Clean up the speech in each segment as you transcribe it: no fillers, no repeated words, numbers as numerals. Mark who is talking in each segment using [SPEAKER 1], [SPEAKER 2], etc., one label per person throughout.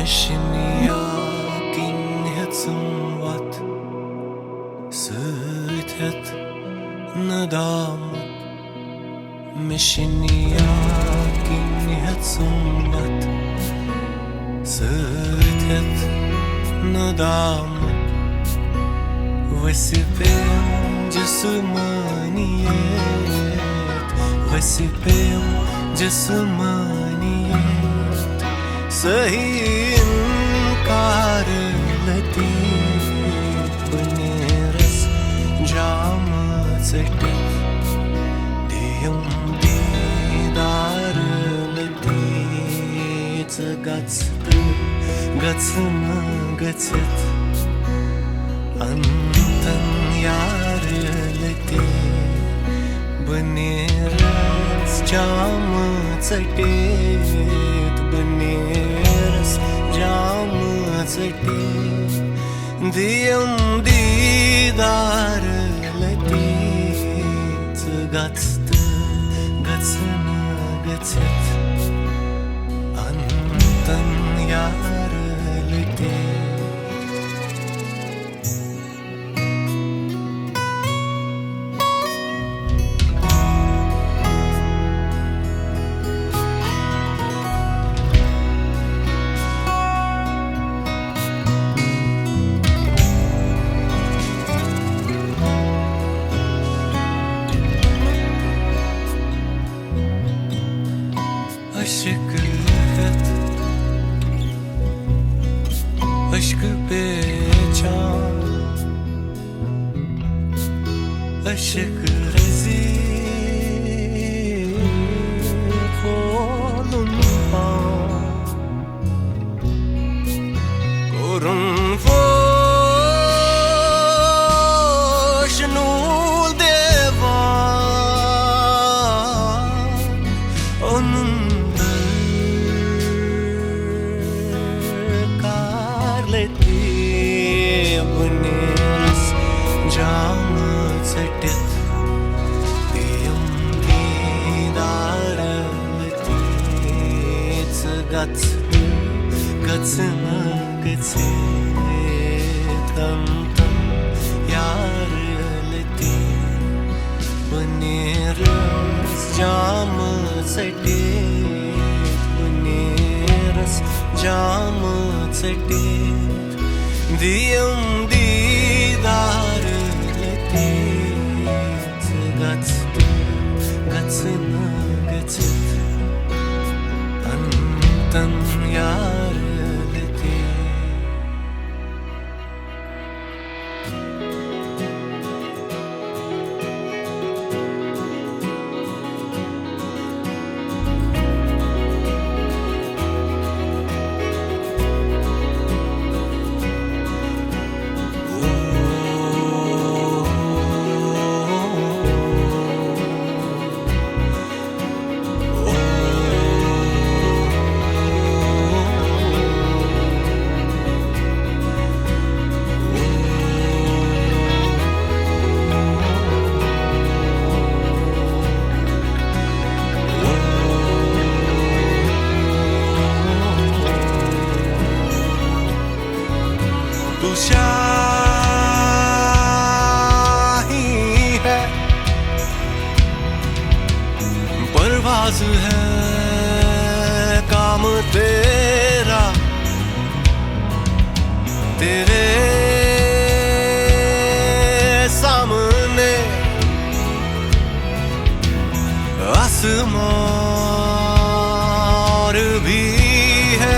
[SPEAKER 1] Mishniya kinhetsum vat Süthet nadamat Mishniya kinhetsum vat Süthet nadamat Vasipem jasmaniyet Vasipem jasmaniyet Sahi inkar latif Paneras jam setif Diyum didar latif Gatstı gatsına gatset Antan yar latif Paneras jam setif Paneras jam setif Diyum didar latif Gatstı gatsına gatset Antan yar latif Aşk beçan Aşk rezil Kolunma Korun foş nul devan Onun Paneras jam setif Diyum didar latif Gatstı gatsına gatset Antan yar latif Paneras jam setif Paneras jam setif Diyum didar latif Gatstı gatsına gatset Antan yar latif तू शाही है परवाज़ है काम तेरा तेरे सामने आसमान भी है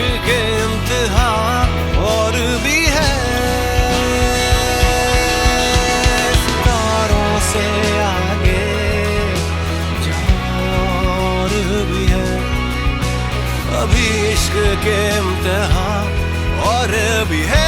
[SPEAKER 1] इश्क के इम्तिहान और भी है, सितारों से आगे और भी है, अभी इश्क के इम्तिहान और भी है।